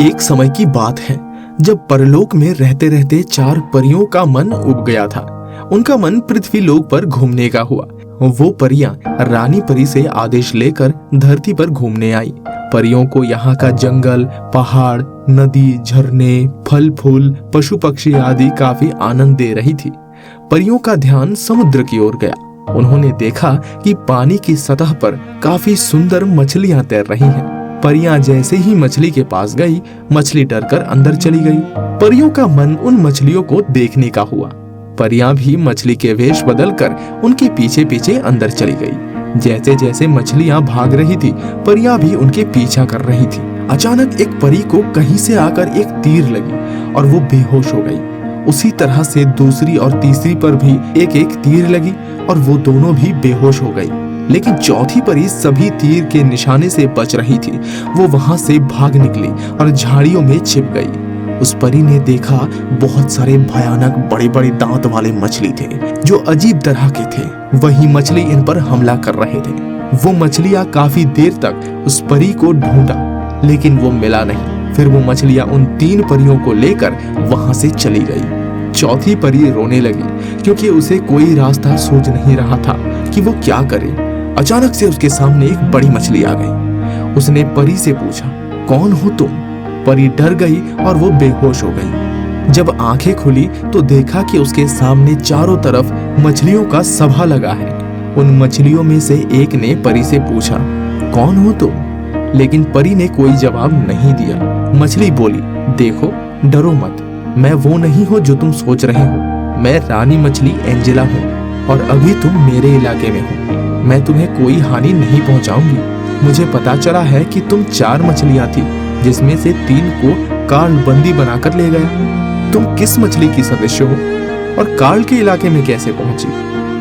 एक समय की बात है जब परलोक में रहते रहते 4 परियों का मन उब गया था। उनका मन पृथ्वी लोक पर घूमने का हुआ। वो परियां रानी परी से आदेश लेकर धरती पर घूमने आई। परियों को यहाँ का जंगल, पहाड़, नदी, झरने, फल फूल, पशु पक्षी आदि काफी आनंद दे रही थी। परियों का ध्यान समुद्र की ओर गया। उन्होंने देखा कि पानी की सतह पर काफी सुंदर मछलियां तैर रही हैं। परियां जैसे ही मछली के पास गई, मछली डरकर अंदर चली गई। परियों का मन उन मछलियों को देखने का हुआ। परियां भी मछली के वेश बदलकर उनके पीछे पीछे अंदर चली गई। जैसे जैसे मछलियां भाग रही थी, परियां भी उनके पीछा कर रही थी। अचानक एक परी को कहीं से आकर एक तीर लगी और वो बेहोश हो गई। उसी तरह से दूसरी और तीसरी पर भी एक एक तीर लगी और वो दोनों भी बेहोश हो गई। लेकिन चौथी परी सभी तीर के निशाने से बच रही थी। वो वहां से भाग निकली और झाड़ियों में छिप गई। उस परी ने देखा बहुत सारे भयानक बड़े बड़े दांत वाले मछली थे जो अजीब तरह के थे। वही मछली इन पर हमला कर रहे थे। वो मछलियां काफी देर तक उस परी को ढूंढा, लेकिन वो मिला नहीं। फिर वो मछलियां उन 3 परियों को लेकर वहां से चली गई। चौथी परी रोने लगी क्योंकि उसे कोई रास्ता सूझ नहीं रहा था कि वो क्या करे। अचानक से उसके सामने एक बड़ी मछली आ गई। उसने परी से पूछा, कौन हो तुम? परी डर गई और वो बेहोश हो गई। जब आंखें खुली तो देखा कि उसके सामने चारों तरफ मछलियों का सभा लगा है। उन मछलियों में से एक ने परी से पूछा, कौन हो तुम? लेकिन परी ने कोई जवाब नहीं दिया। मछली बोली, देखो, डरो मत, मैं वो नहीं हूँ जो तुम सोच रहे हो। मैं रानी मछली एंजेला हूँ और अभी तुम मेरे इलाके में हो। मैं तुम्हें कोई हानि नहीं पहुंचाऊंगी। मुझे पता चला है कि तुम 4 मछलियां थी, जिसमें से 3 को कार्ल बंदी बनाकर ले गया। तुम किस मछली की सदस्य हो और कार्ल के इलाके में कैसे पहुंची?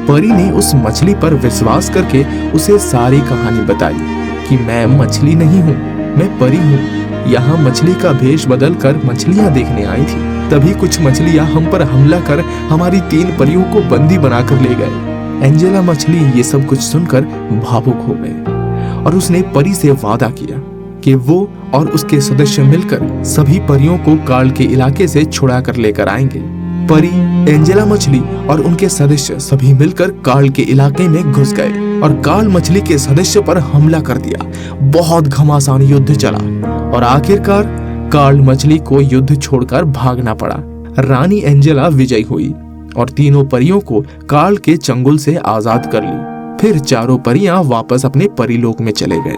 परी ने उस मछली पर विश्वास करके उसे सारी कहानी बताई कि मैं मछली नहीं हूँ, मैं परी हूँ। यहाँ मछली का भेष बदल कर मछलियां देखने आई थी। तभी कुछ मछलियां हम पर हमला कर हमारी 3 परियों को बंदी बनाकर ले गए। एंजेला मछली ये सब कुछ सुनकर भावुक हो गए और उसने परी से वादा किया कि वो और उसके सदस्य मिलकर सभी परियों को कार्ल के इलाके से छुड़ा कर लेकर आएंगे। परी, एंजेला मछली और उनके सदस्य सभी मिलकर कार्ल के इलाके में घुस गए और कार्ल मछली के सदस्य पर हमला कर दिया। बहुत घमासान युद्ध चला और आखिरकार कार्ल मछली को युद्ध छोड़कर भागना पड़ा। रानी एंजेला विजयी हुई और तीनों परियों को कार्ल के चंगुल से आजाद कर ली। फिर चारों परियां वापस अपने परीलोक में चले गए।